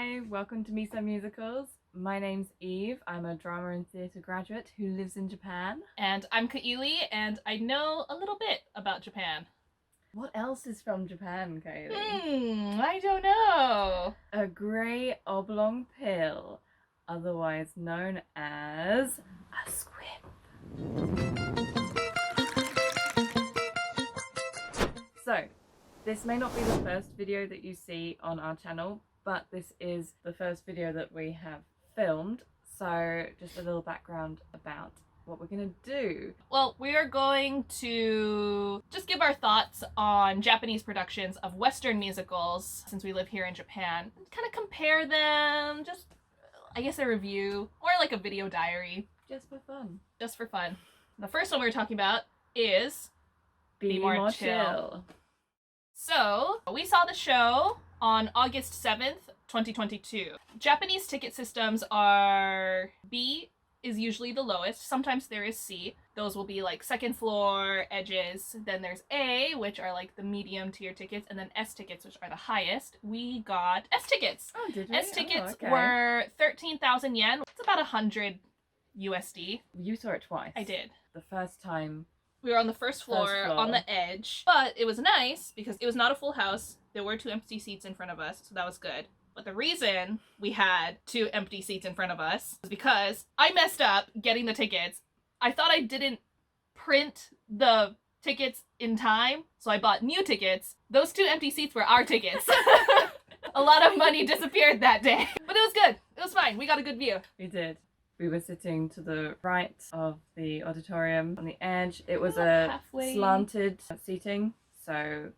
Hi, welcome to Me Some Musicals. My name's Eve. I'm a drama and theatre graduate who lives in Japan. And I'm Kaili, and I know a little bit about Japan. What else is from Japan, Kaili? I don't know. A grey oblong pill, otherwise known as a squib. So, this may not be the first video that you see on our channel, but this is the first video that we have filmed, so just a little background about what we're gonna do. Well, we are going to just give our thoughts on Japanese productions of Western musicals since we live here in Japan. Kind of compare them, just, I guess, a review, or like a video diary. Just for fun. Just for fun. The first one we're talking about is Be More Chill. So, we saw the show on August 7th, 2022. Japanese ticket systems are B is usually the lowest. Sometimes there is C. Those will be like second floor edges. Then there's A, which are like the medium tier tickets, and then S tickets, which are the highest. We got S tickets. Oh, did we? S tickets okay. were 13,000 yen. It's about 100 USD. You saw it twice. I did. The first time. We were on the first floor on the edge, but it was nice because it was not a full house. There were 2 empty seats in front of us, so that was good. But the reason we had 2 empty seats in front of us was because I messed up getting the tickets. I thought I didn't print the tickets in time, so I bought new tickets. Those 2 empty seats were our tickets. A lot of money disappeared that day. But it was good. It was fine. We got a good view. We did. We were sitting to the right of the auditorium on the edge. It was a halfway slanted seating, so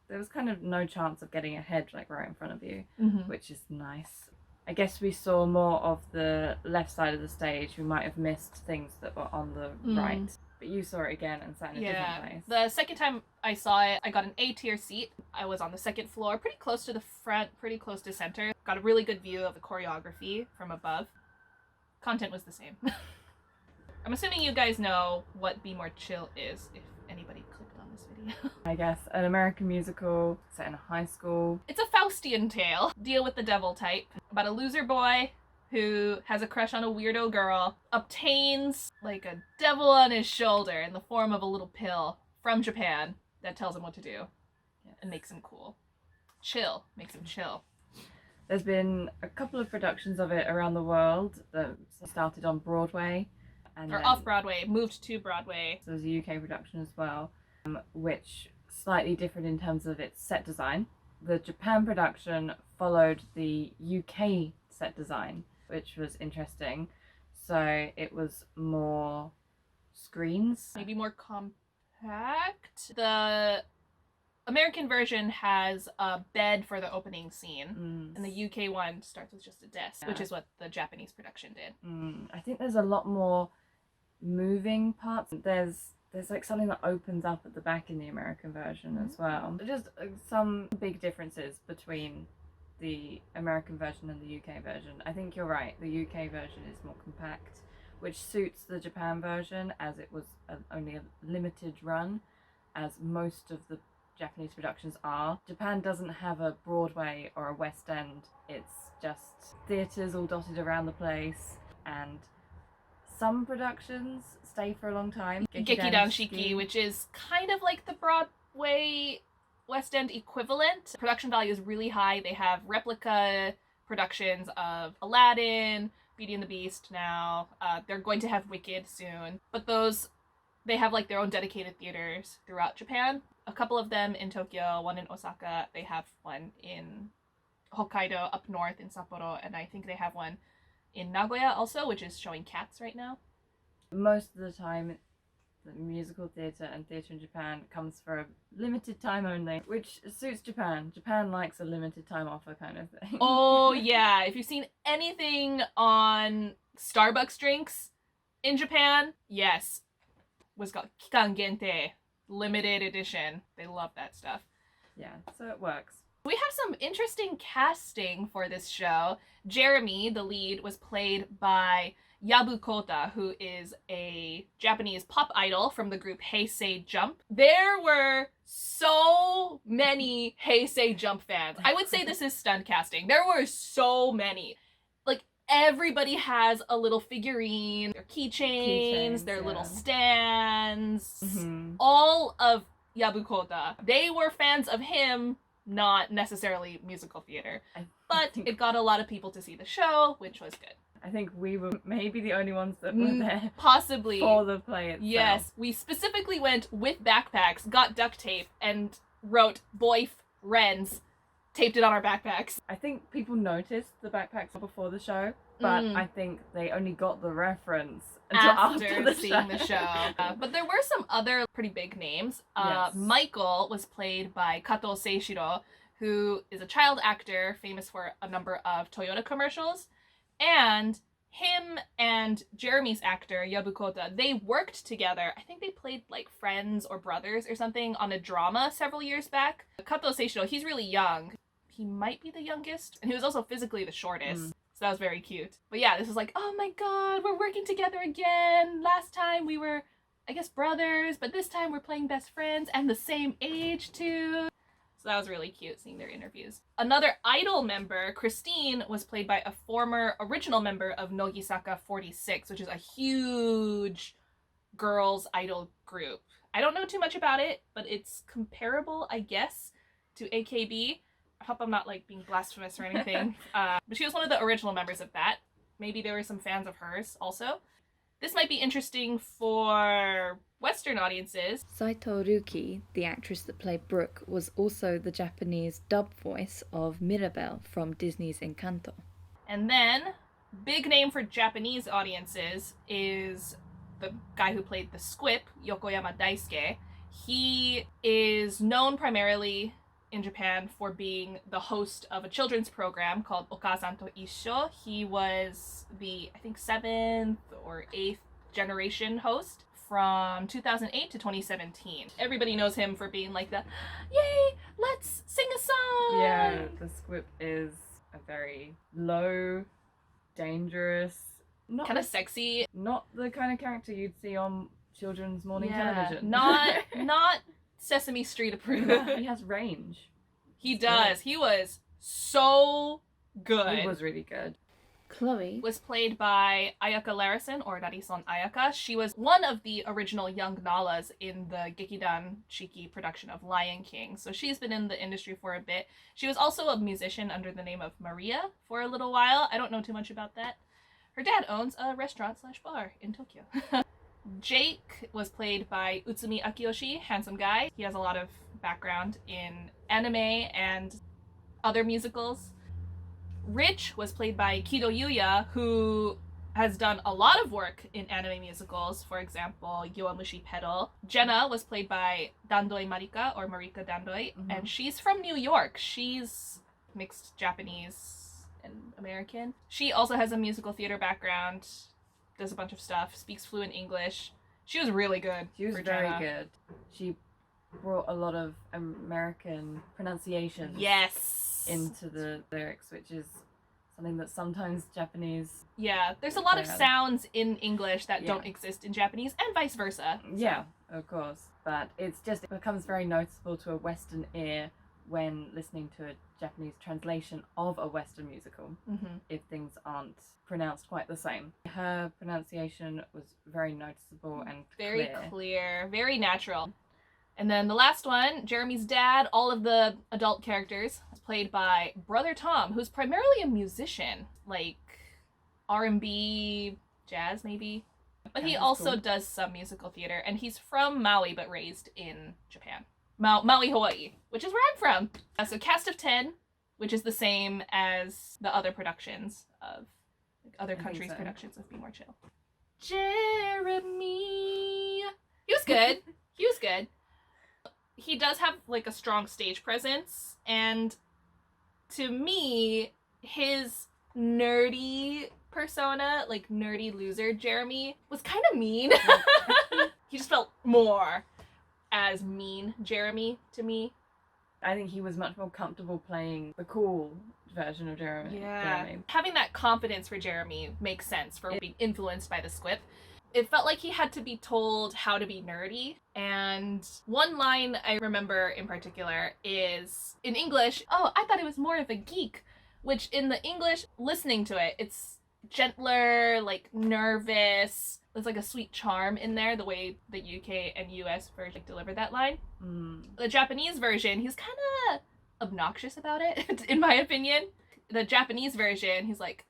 there was kind of no chance of getting a head like right in front of you, which is nice. I guess we saw more of the left side of the stage. We might have missed things that were on the right, but you saw it again and sat in a different place. The second time I saw it, I got an A tier seat. I was on the second floor, pretty close to the front, pretty close to center. Got a really good view of the choreography from above. Content was the same. I'm assuming you guys know what Be More Chill is, if anybody clicked on this video. I guess an American musical set in a high school. It's a Faustian tale, deal with the devil type, about a loser boy who has a crush on a weirdo girl, obtains like a devil on his shoulder in the form of a little pill from Japan that tells him what to do and makes him cool. Chill, makes him chill. There's been a couple of productions of it around the world that started on Broadway. Or off-Broadway, moved to Broadway. So there's a UK production as well, which slightly different in terms of its set design. The Japan production followed the UK set design, which was interesting. So it was more screens. Maybe more compact. The American version has a bed for the opening scene, and the UK one starts with just a desk, which is what the Japanese production did. I think there's a lot more moving parts. There's like something that opens up at the back in the American version as well. Just some big differences between the American version and the UK version. I think you're right, the UK version is more compact, which suits the Japan version as it was only a limited run, as most of the Japanese productions are. Japan doesn't have a Broadway or a West End. It's just theatres all dotted around the place, and some productions stay for a long time. Gekidan Shiki, which is kind of like the Broadway West End equivalent. Production value is really high. They have replica productions of Aladdin, Beauty and the Beast now. They're going to have Wicked soon. But those, they have like their own dedicated theaters throughout Japan. A couple of them in Tokyo, one in Osaka. They have one in Hokkaido up north in Sapporo, and I think they have one in Nagoya also, which is showing Cats right now. Most of the time, the musical theatre and theatre in Japan comes for a limited time only, which suits Japan. Japan likes a limited time offer kind of thing. Oh yeah, if you've seen anything on Starbucks drinks in Japan, yes, was called Kikan Gente. Limited edition. They love that stuff. Yeah, so it works. We have some interesting casting for this show. Jeremy, the lead, was played by Yabu Kota, who is a Japanese pop idol from the group Heisei Jump. There were so many Heisei Jump fans. I would say this is stunt casting. There were so many. Like, everybody has a little figurine, their keychains, their little stands. All of Yabu Kota. They were fans of him, not necessarily musical theater. But it got a lot of people to see the show, which was good. I think we were maybe the only ones that were there. Possibly. For the play itself. Yes. We specifically went with backpacks, got duct tape, and wrote Boyf Rens, taped it on our backpacks. I think people noticed the backpacks before the show, but I think they only got the reference until after seeing the show. But there were some other pretty big names. Yes. Michael was played by Kato Seishiro, who is a child actor famous for a number of Toyota commercials. And him and Jeremy's actor, Yabu Kota, they worked together. I think they played like friends or brothers or something on a drama several years back. Kato Seishiro, he's really young. He might be the youngest. And he was also physically the shortest. So that was very cute. But yeah, this is like, oh my god, we're working together again. Last time we were, I guess, brothers, but this time we're playing best friends and the same age too. So that was really cute seeing their interviews. Another idol member, Christine, was played by a former original member of Nogisaka 46, which is a huge girls' idol group. I don't know too much about it, but it's comparable, I guess, to AKB. I hope I'm not like being blasphemous or anything. But she was one of the original members of that. Maybe there were some fans of hers also. This might be interesting for Western audiences. Saito Ruki, the actress that played Brooke, was also the Japanese dub voice of Mirabel from Disney's Encanto. And then, big name for Japanese audiences is the guy who played the Squip, Yokoyama Daisuke. He is known primarily in Japan for being the host of a children's program called Okazan to Issho. He was the, I think, 7th or 8th generation host from 2008 to 2017. Everybody knows him for being like the, yay, let's sing a song! Yeah, the Squip is a very low, dangerous, not kind of sexy. Not the kind of character you'd see on children's morning television. Not Sesame Street approved. He has range. He does. He was so good. He was really good. Chloe was played by Ayaka Larison, or Narison Ayaka. She was one of the original young Nalas in the Gekidan Shiki production of Lion King. So she's been in the industry for a bit. She was also a musician under the name of Maria for a little while. I don't know too much about that. Her dad owns a restaurant/bar in Tokyo. Jake was played by Utsumi Akiyoshi, handsome guy. He has a lot of background in anime and other musicals. Rich was played by Kido Yuya, who has done a lot of work in anime musicals, for example, Yowamushi Pedal. Jenna was played by Dandoi Marika, or Marika Dandoi, and she's from New York. She's mixed Japanese and American. She also has a musical theater background, does a bunch of stuff, speaks fluent English. She was really good. She was very good. She brought a lot of American pronunciations into the lyrics, which is something that sometimes Japanese... Yeah, there's a lot of sounds in English that don't exist in Japanese, and vice versa. So. Yeah, of course. But it becomes very noticeable to a Western ear when listening to a Japanese translation of a Western musical, if things aren't pronounced quite the same. Her pronunciation was very noticeable and very clear, very natural. And then the last one, Jeremy's dad, all of the adult characters, was played by Brother Tom, who's primarily a musician, like R&B, jazz maybe. But he also does some musical theater, and he's from Maui but raised in Japan. Maui, Hawaii, which is where I'm from. So cast of 10, which is the same as the other productions of other countries' productions of Be More Chill. Jeremy. He was good. He was good. He does have like a strong stage presence, and to me, his nerdy persona, like nerdy loser Jeremy, was kind of mean. He just felt more as mean Jeremy to me. I think he was much more comfortable playing the cool version of Jeremy. Having that confidence for Jeremy makes sense for being influenced by the squip. It felt like he had to be told how to be nerdy. And one line I remember in particular is in English, "Oh, I thought it was more of a geek," which in the English, listening to it, it's gentler, like nervous. There's like a sweet charm in there, the way the UK and US version delivered that line. The Japanese version, he's kind of obnoxious about it, in my opinion. The Japanese version, he's like,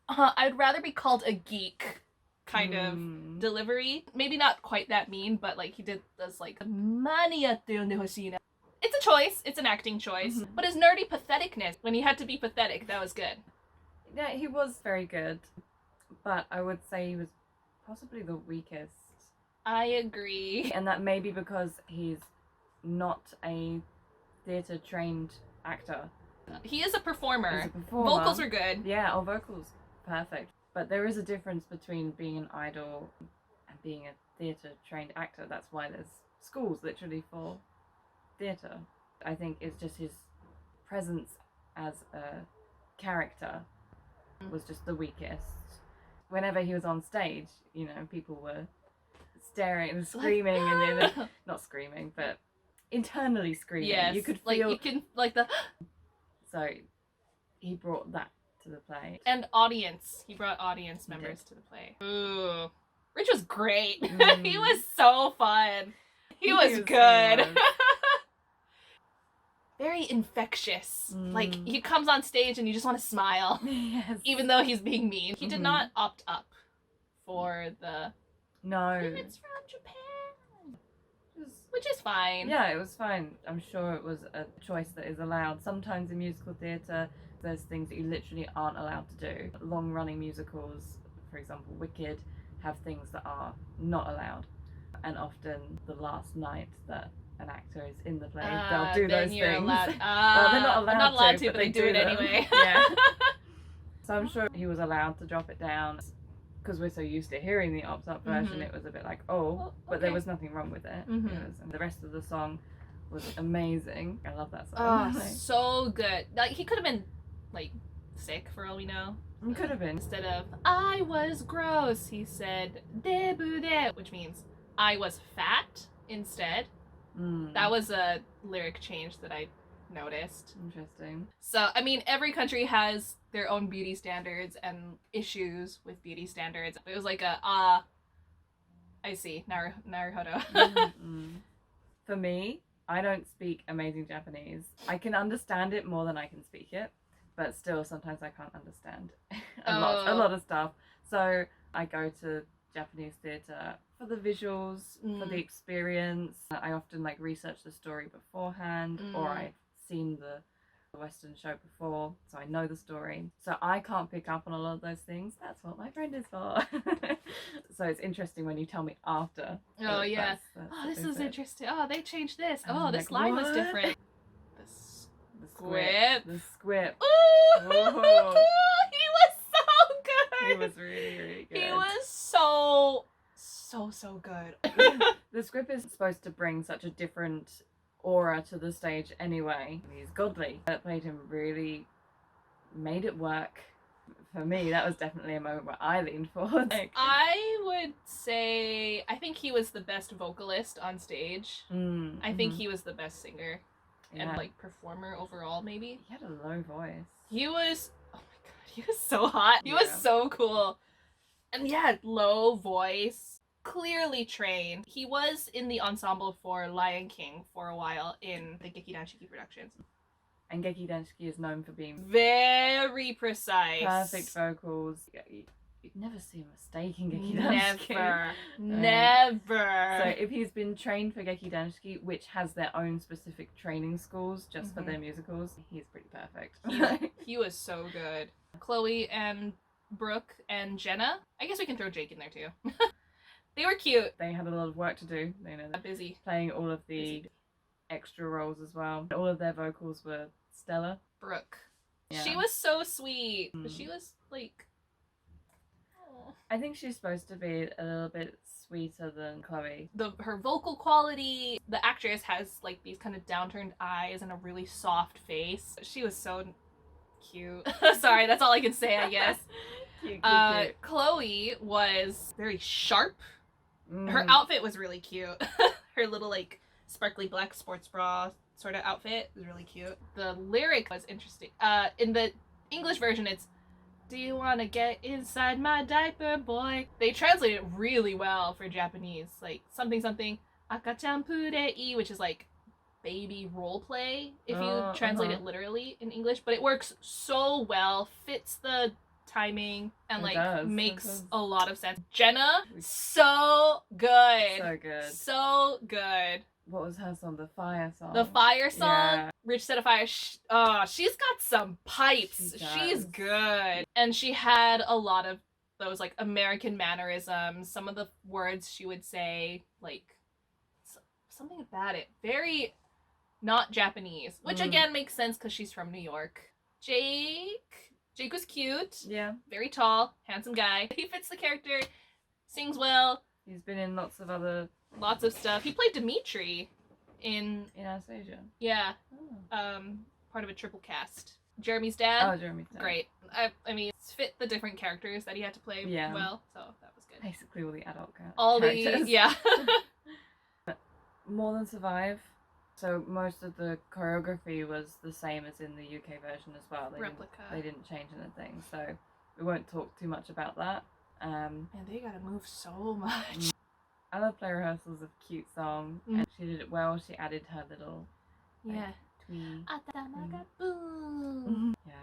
I'd rather be called a geek kind of delivery. Maybe not quite that mean, but like he does like, "Mani yatte yonde hoshii na." It's a choice, it's an acting choice. But his nerdy patheticness, when he had to be pathetic, that was good. Yeah, he was very good, but I would say he was possibly the weakest. I agree. And that may be because he's not a theatre trained actor. He is a performer. He's a performer. Vocals are good. Yeah, vocals, perfect. But there is a difference between being an idol and being a theatre trained actor. That's why there's schools literally for theatre. I think it's just his presence as a character was just the weakest. Whenever he was on stage, you know, people were staring and screaming, and then not screaming, but internally screaming. Yes, You could feel, like you can like the. So he brought that to the play. And audience. He brought audience members to the play. Ooh. Rich was great. He was so fun. He was good. Very infectious. Like, he comes on stage and you just want to smile. Yes. Even though he's being mean. He did not opt up for the... No. It's from Japan. Which is fine. Yeah, it was fine. I'm sure it was a choice that is allowed. Sometimes in musical theatre, there's things that you literally aren't allowed to do. Long-running musicals, for example, Wicked, have things that are not allowed. And often the last night that an actor is in the play, they'll do those things. Allowed. Well, they're not allowed to, but they do it them. anyway. Yeah. So I'm sure he was allowed to drop it down. Because we're so used to hearing the opt-up version, it was a bit like, but there was nothing wrong with it. The rest of the song was amazing. I love that song. Oh, so good. Like, he could have been, like, sick for all we know. He could have been. Instead of, "I was gross," he said, "debude," which means, "I was fat," instead. That was a lyric change that I noticed. Interesting. So, I mean, every country has their own beauty standards and issues with beauty standards. It was like I see, Naruhodo. For me, I don't speak amazing Japanese. I can understand it more than I can speak it, but still sometimes I can't understand a lot of stuff. So I go to Japanese theatre for the visuals, for the experience. I often like research the story beforehand, or I've seen the Western show before, so I know the story. So I can't pick up on a lot of those things. That's what my friend is for. So it's interesting when you tell me after. Oh yeah. This is interesting. Oh, they changed this. Oh, this line was different. The squip. The squip. Ooh! Oh. He was so good. He was really, really good. He was so good. The squip is supposed to bring such a different aura to the stage anyway. He's godly. That played him really made it work. For me, that was definitely a moment where I leaned forward. I would say I think he was the best vocalist on stage. I think he was the best singer and like performer overall, maybe. He had a low voice. He was, oh my god, he was so hot. He was so cool. And yeah, low voice, clearly trained. He was in the ensemble for Lion King for a while in the Gekidan Shiki productions. And Gekidan Shiki is known for being very precise. Perfect vocals. You'd never see a mistake in Gekidan Shiki. Never. So if he's been trained for Gekidan Shiki, which has their own specific training schools just for their musicals, he's pretty perfect. He was so good. Chloe and Brooke and Jenna. I guess we can throw Jake in there too. They were cute. They had a lot of work to do. You know, they're busy playing all of the extra roles as well. All of their vocals were stellar. Brooke. Yeah. She was so sweet. She was like... Oh. I think she's supposed to be a little bit sweeter than Chloe. Her vocal quality, the actress has like these kind of downturned eyes and a really soft face. She was so cute. Sorry, that's all I can say, I guess. Cute. Chloe was very sharp. Her Mm. outfit was really cute. Her little like sparkly black sports bra sort of outfit was really cute. The lyric was interesting. In the English version, it's "Do you wanna get inside my diaper, boy?" They translate it really well for Japanese, like something akachan purei, which is like baby role play if you translate it literally in English, but it works so well, fits the timing, and It like does. makes a lot of sense. Jenna, so good. So good. So good. What was her song? The Fire song. The Fire song, Yeah. Rich Set of Fire. She's got some pipes. She's good. And she had a lot of those like American mannerisms. Some of the words she would say, like something about it, very not Japanese, which again makes sense because she's from New York. Jake was cute. Yeah. Very tall, handsome guy. He fits the character, sings well. He's been in lots of Stuff. He played Dimitri in Anastasia. yeah, Oh. part of a triple cast. Jeremy's dad. Oh, Jeremy's dad. Great. I mean, it's fit the different characters that he had to play well, so that was good. Basically all the adult characters. All the yeah. More Than Survive. So most of the choreography was the same as in the UK version as well. Replica. They didn't change anything, so we won't talk too much about that. And they gotta move so much. I love Play Rehearsal's a cute song, and she did it well. She added her little Yeah. twee. Yeah.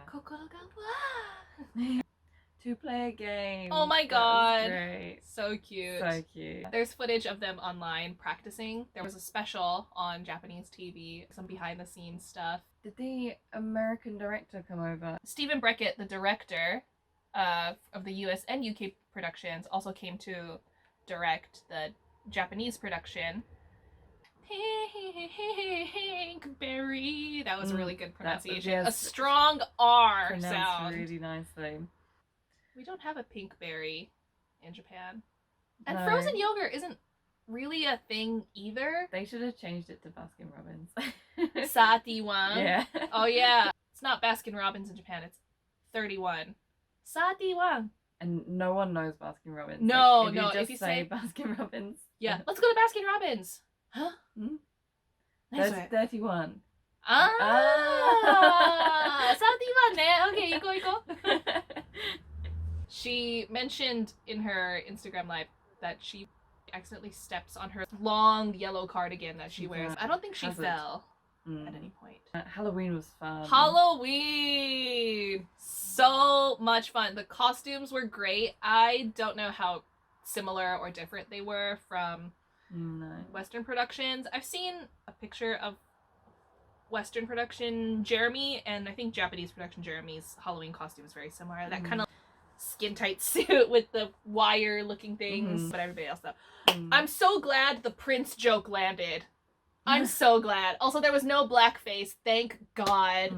To play a game. Oh my That was god. great. So cute. So cute. There's footage of them online practicing. There was a special on Japanese TV, some behind the scenes stuff. Did the American director come over? Stephen Breckett, the director of the US and UK productions, also came to direct the Japanese production. Pinkberry. That was a really good pronunciation. yes, a strong R Pronounced sound. really nicely. We don't have a pinkberry in Japan. And No. frozen yogurt isn't really a thing either. They should have changed it to Baskin Robbins. Satiwan. Yeah. Oh yeah. It's not Baskin Robbins in Japan, it's 31. Satiwan. And no one knows Baskin Robbins. No, if no, You just if you say say- Baskin Robbins. Yeah. Let's go to Baskin Robbins. Huh? Hmm? Nice There's 31. Satiwan ne. Okay, go. She mentioned in her Instagram live that she accidentally steps on her long yellow cardigan that she wears. I don't think she Hasn't. fell Mm. at any point. Halloween was fun. Halloween! So much fun. The costumes were great. I don't know how similar or different they were from No. Western productions. I've seen a picture of Western production Jeremy, and I think Japanese production Jeremy's Halloween costume is very similar. That kind of skin tight suit with the wire looking things, but everybody else though. I'm so glad the Prince joke landed. I'm so glad. Also, there was no blackface, thank God.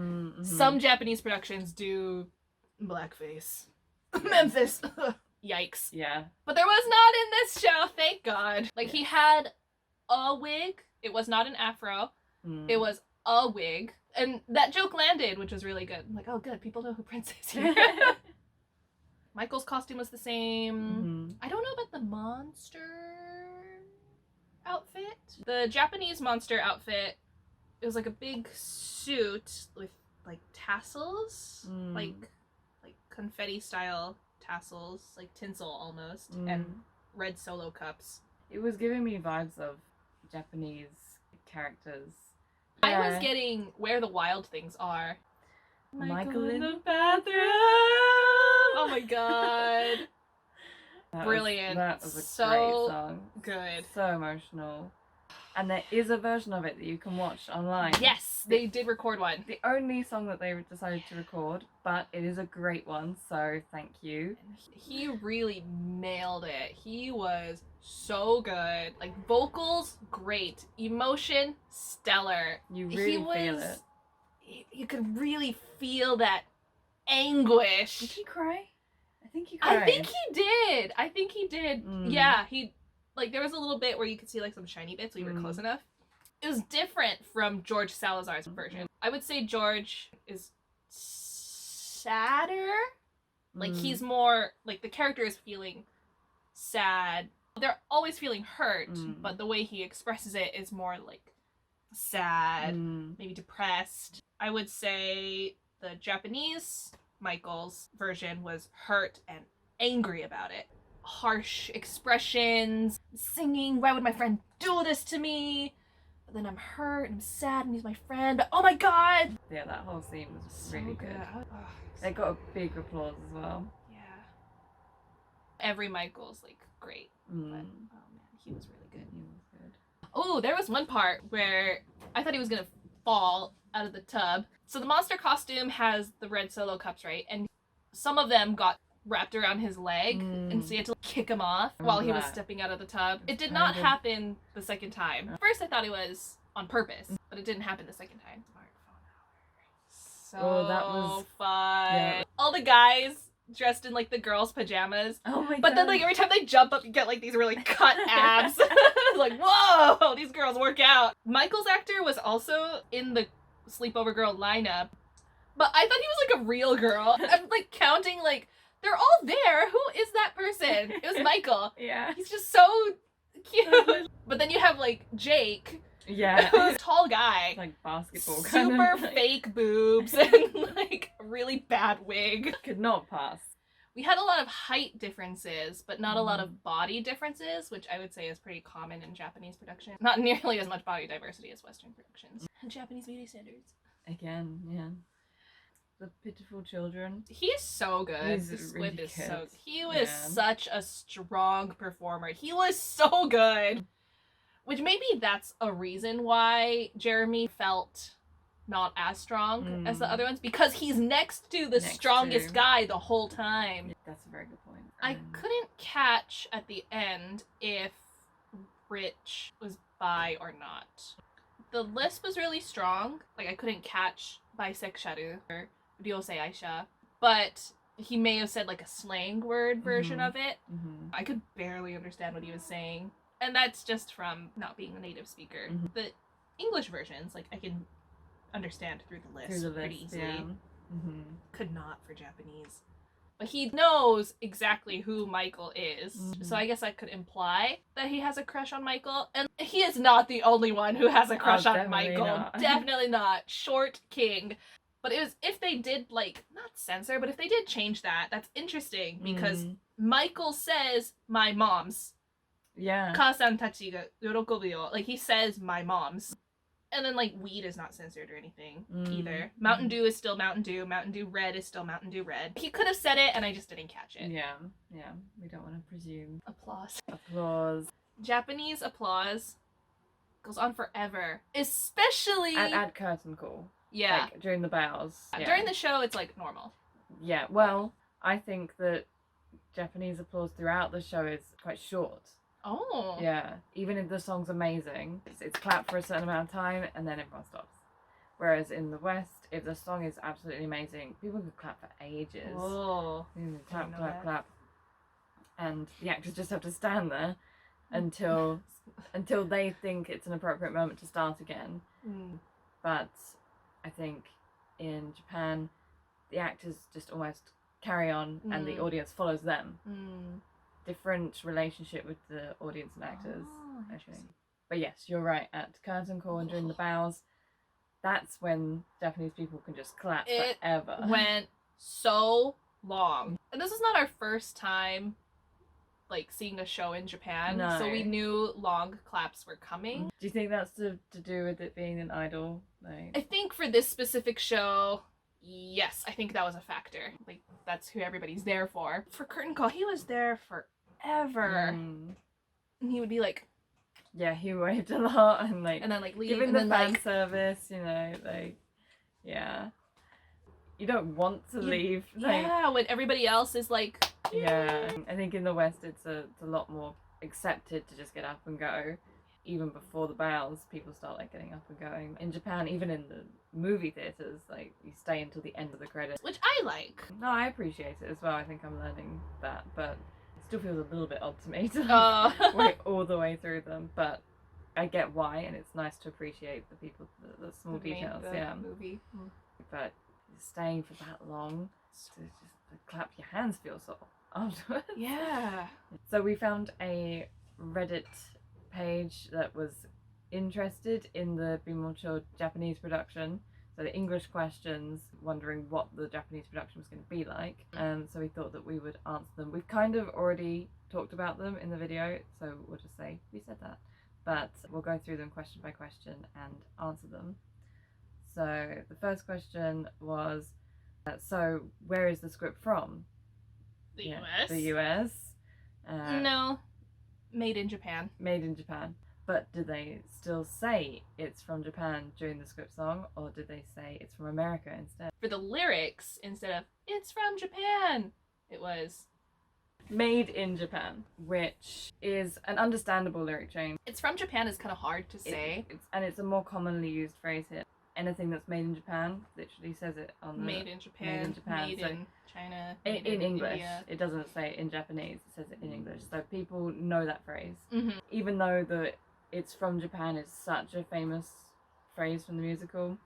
Some Japanese productions do blackface. Memphis. Yikes. Yeah. But there was not in this show, thank God. Like, he had a wig. It was not an afro. It was a wig. And that joke landed, which was really good. I'm like, oh, good. People know who Prince is here. Michael's costume was the same. I don't know about the monster outfit. The Japanese monster outfit, it was like a big suit with like tassels, like confetti style tassels, like tinsel almost, and red solo cups. It was giving me vibes of Japanese characters. I was getting Where the Wild Things Are. Michael in the bathroom. Oh my god. Brilliant. That was a So great song. Good. So emotional. And there is a version of it that you can watch online. Yes, they did record one. The only song that they decided to record, but it is a great one, so thank you. He really nailed it. He was so good. Like, vocals, great. Emotion, stellar. You really feel it. You could really feel that anguish. Did he cry? I think he cried. I think he did. Yeah, like, there was a little bit where you could see, like, some shiny bits when you were close enough. It was different from George Salazar's version. I would say George is sadder. Like, he's more, like, the character is feeling sad. They're always feeling hurt, but the way he expresses it is more, like, sad, maybe depressed. I would say the Japanese Michael's version was hurt and angry about it. Harsh expressions, singing, why would my friend do this to me? But then I'm hurt and I'm sad and he's my friend, but oh my god! Yeah, that whole scene was So really good. They got a big applause as well. Yeah. Every Michael's, like, great. But, oh man, he was really good. He was good. Oh, there was one part where I thought he was gonna fall out of the tub. So the monster costume has the red Solo cups, right? And some of them got wrapped around his leg, and so he had to kick him off while he was stepping out of the tub. It did not happen the second time. First I thought it was on purpose, but it didn't happen the second time. So that was fun. Yeah. All the guys dressed in, like, the girls' pajamas. Oh my god. But then, like, every time they jump up, you get, like, these really cut abs. Like, whoa, these girls work out. Michael's actor was also in the Sleepover Girl lineup, but I thought he was, like, a real girl. I'm, like, counting, like, they're all there. Who is that person? It was Michael. Yeah. He's just so cute. But then you have, like, Jake. Yeah. Who's a tall guy. Like basketball kind Super of, like, fake boobs and, like, a really bad wig. could not pass. We had a lot of height differences, but not a lot of body differences, which I would say is pretty common in Japanese production. Not nearly as much body diversity as Western productions. And Japanese beauty standards. Again, yeah. The pitiful children. He's so good. He's The Squib really is good. so... He was Yeah. such a strong performer. He was so good. Which maybe that's a reason why Jeremy felt not as strong as the other ones, because he's next to the Next strongest to. guy the whole time. That's a very good point. I couldn't catch at the end if Rich was bi or not. The lisp was really strong. Like, I couldn't catch bisexual or ryosei aisha, but he may have said, like, a slang word version of it. I could barely understand what he was saying. And that's just from not being a native speaker. The English versions, like, I can understand through the list pretty easily. Yeah. Could not for Japanese. But he knows exactly who Michael is. So I guess I could imply that he has a crush on Michael. And he is not the only one who has a crush on definitely Michael. not. Definitely not. Short king. But it was, if they did, like, not censor, but if they did change that, that's interesting. Because Michael says, my mom's. Yeah. Ka-san tachi ga yorokobu yo. Like, he says, my mom's. And then, like, weed is not censored or anything either. Mountain Dew is still Mountain Dew. Mountain Dew Red is still Mountain Dew Red. He could have said it, and I just didn't catch it. Yeah. Yeah. We don't want to presume. Applause. Applause. Japanese applause goes on forever. Especially... At curtain call. Yeah. Like, during the bows. Yeah. During the show, it's, like, normal. Yeah. Well, I think that Japanese applause throughout the show is quite short. Oh. Yeah, even if the song's amazing, it's clapped for a certain amount of time and then everyone stops. Whereas in the West, if the song is absolutely amazing, people could clap for ages. Oh. Clap, know clap, that. clap. And the actors just have to stand there until they think it's an appropriate moment to start again. But I think in Japan, the actors just almost carry on and the audience follows them. Different relationship with the audience and actors, I think. But yes, you're right. At curtain call and during the bows, that's when Japanese people can just clap forever. Went so long. And this is not our first time, like, seeing a show in Japan. No. So we knew long claps were coming. Do you think that's to do with it being an idol? Like... I think for this specific show, yes, I think that was a factor. Like, that's who everybody's there for. For curtain call, he was there forever. And he would be like... Yeah, he waved a lot and, like... And then, like, leave. Giving and the then, fan like... service, you know, like... Yeah. You don't want to leave. Like, yeah, when everybody else is like... Yeah. I think in the West it's a lot more accepted to just get up and go. Even before the bows, people start, like, getting up and going. In Japan, even in the movie theatres, like, you stay until the end of the credits. Which I like. No, I appreciate it as well. I think I'm learning that, but it still feels a little bit odd to me to wait all the way through them. But I get why, and it's nice to appreciate the people, the small details. Yeah. Movie. But staying for that long, just clap your hands feel sore afterwards. Yeah. So we found a Reddit page that was interested in the Bimocho Japanese production. So the English questions, wondering what the Japanese production was going to be like. So we thought that we would answer them. We've kind of already talked about them in the video, so we'll just say we said that. But we'll go through them question by question and answer them. So the first question was, so where is the script from? The US? The US. No. Made in Japan. Made in Japan. But did they still say it's from Japan during the script song, or did they say it's from America instead? For the lyrics, instead of "it's from Japan," it was Made in Japan, which is an understandable lyric change. "it's from Japan" is kind of hard to say. It's a more commonly used phrase here. Anything that's made in Japan literally says it on the Made in Japan. Made in Japan. Made So in China. in Made English, India. it doesn't say it in Japanese. It says it in English. So people know that phrase, Mm-hmm. even though the "it's from Japan" is such a famous phrase from the musical.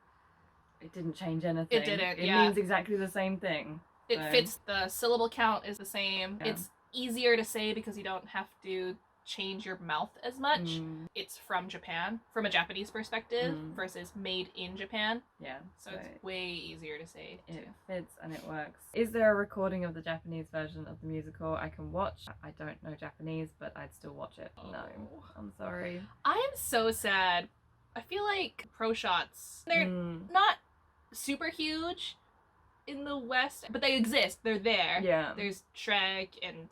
It didn't change anything. It didn't, It yeah. means exactly the same thing. It So- fits, the syllable count is the same. Yeah. It's easier to say because you don't have to change your mouth as much. Mm, It's from Japan, from a Japanese perspective, Mm. versus made in Japan. yeah. So it's way easier to say. it too. fits and it works. Is there a recording of the Japanese version of the musical I can watch? I don't know Japanese, but I'd still watch it. No, Oh. I'm sorry. I am so sad. I feel like pro shots, they're Mm, not super huge in the West, but they exist. They're there. yeah. There's Shrek and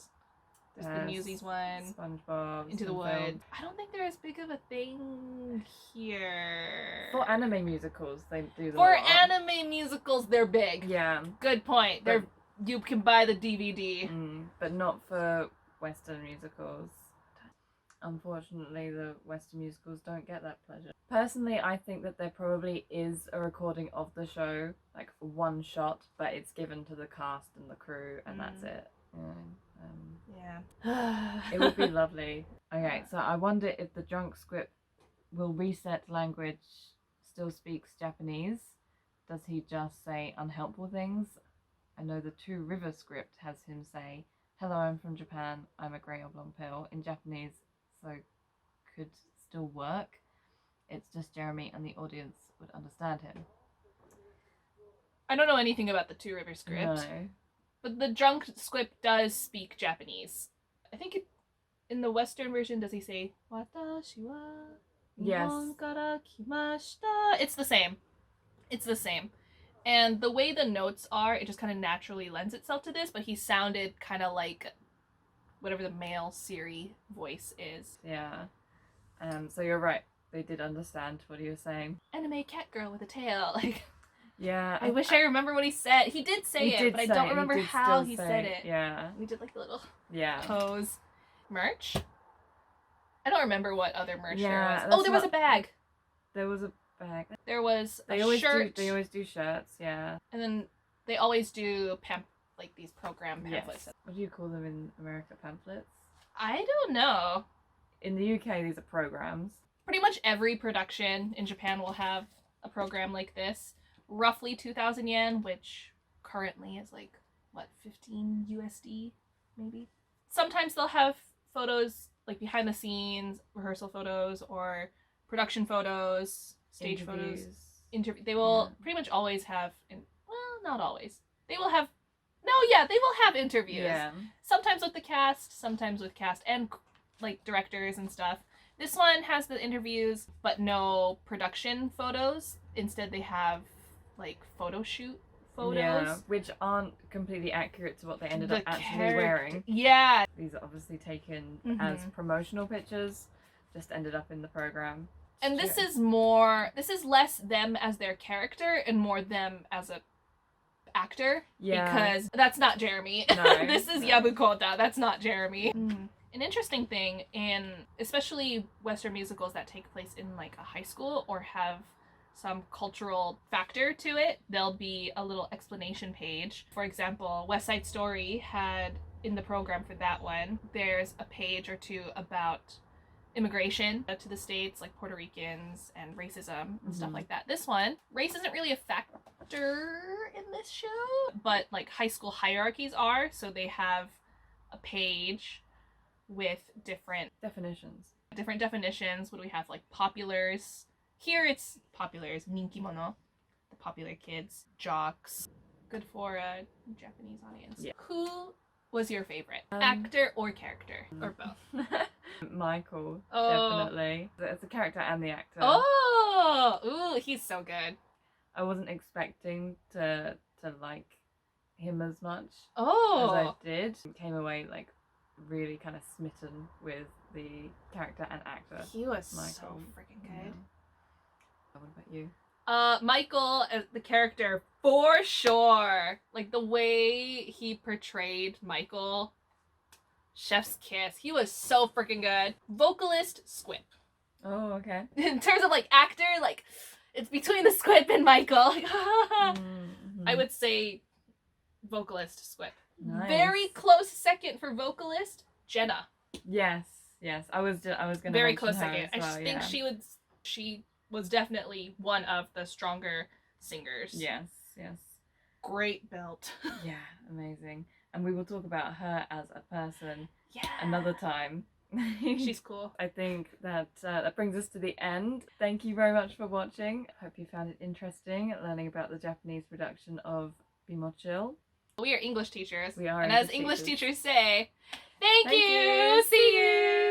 there's the Yes, Newsies one. SpongeBob. Into the some Woods. film. I don't think they're as big of a thing here. For anime musicals, they do them For a lot. anime musicals, they're big. Yeah. Good point. But- They're you can buy the DVD. But not for Western musicals. Unfortunately, the Western musicals don't get that pleasure. Personally, I think that there probably is a recording of the show, like one shot, but it's given to the cast and the crew, and that's it. Yeah. It would be lovely. Okay, so I wonder if the drunk script will reset language still speaks Japanese. Does he just say unhelpful things? I know the Two River script has him say, "Hello, I'm from Japan. I'm a grey oblong pill," in Japanese, so could still work. It's just Jeremy and the audience would understand him. I don't know anything about the Two River script, No. but the drunk script does speak Japanese. I think in the Western version, does he say "Watashi wa Yes. Nihon kara kimashita"? It's the same. It's the same. And the way the notes are, it just kind of naturally lends itself to this, but he sounded kind of like whatever the male Siri voice is. Yeah. So you're right. They did understand what he was saying. Anime cat girl with a tail. Like, Yeah. I wish I remember what he said. He did say He it, did but I say it, don't he remember did how still he say said it. Yeah. We did like the little Yeah. pose. Merch? I don't remember what other merch Yeah, there was. that's Oh, there was a not- bag. There was a bag. There was They a always shirt. do shirts, yeah. And then they always do like these program pamphlets. Yes. What do you call them in America? Pamphlets? I don't know. In the UK, these are programs. Pretty much every production in Japan will have a program like this. Roughly 2,000 yen, which currently is like, what, 15 USD, maybe? Sometimes they'll have photos, like behind the scenes, rehearsal photos, or production photos, stage photos. Interviews. They will pretty much always have, well, not always. They will have, no, yeah, they will have interviews. Yeah. Sometimes with the cast, sometimes with cast and like directors and stuff. This one has the interviews, but no production photos. Instead, they have like photo shoot photos. Yeah, which aren't completely accurate to what they ended The up actually character- wearing. Yeah. These are obviously taken as Mhm. promotional pictures, just ended up in the program. And this Yeah. is less them as their character and more them as a actor. Yeah. Because that's not Jeremy. No, This is no. Yabukota. That's not Jeremy. An interesting thing in especially Western musicals that take place in like a high school or have some cultural factor to it, there'll be a little explanation page. For example, West Side Story had in the program for that one, there's a page or two about immigration to the States, like Puerto Ricans and racism and stuff Mhm. like that. This one, race isn't really a actor in this show, but like high school hierarchies are, so they have a page with different Definitions. definitions. What do we have? Like populars. Here it's populars, ninkimono, the popular kids, jocks. Good for a Japanese audience. Yeah. Who was your favorite? Actor or character? Or both? Michael, Oh. definitely. It's the character and the actor. Oh! Ooh, he's so good. I wasn't expecting to like him as much as Oh! I did. Came away like really kind of smitten with the character and actor. He was so Michael. freaking Yeah. good. What about you? Michael as the character, for sure. Like the way he portrayed Michael, chef's kiss. He was so freaking good. Vocalist, Squip. Oh, okay. In terms of like actor, like it's between the Squip and Michael. Mm-hmm. I would say vocalist, Squip. Nice. Very close second for vocalist, Jenna. Yes. I was gonna Very mention close her second. as well, I think she was definitely one of the stronger singers. Yes. Great belt. Yeah, amazing. And we will talk about her as a person Yeah. another time. She's cool. I think that that brings us to the end. Thank you very much for watching. Hope you found it interesting learning about the Japanese production of Bimochil. We are English teachers. We are and English as English teachers. teachers say, thank Thank you. you. See you.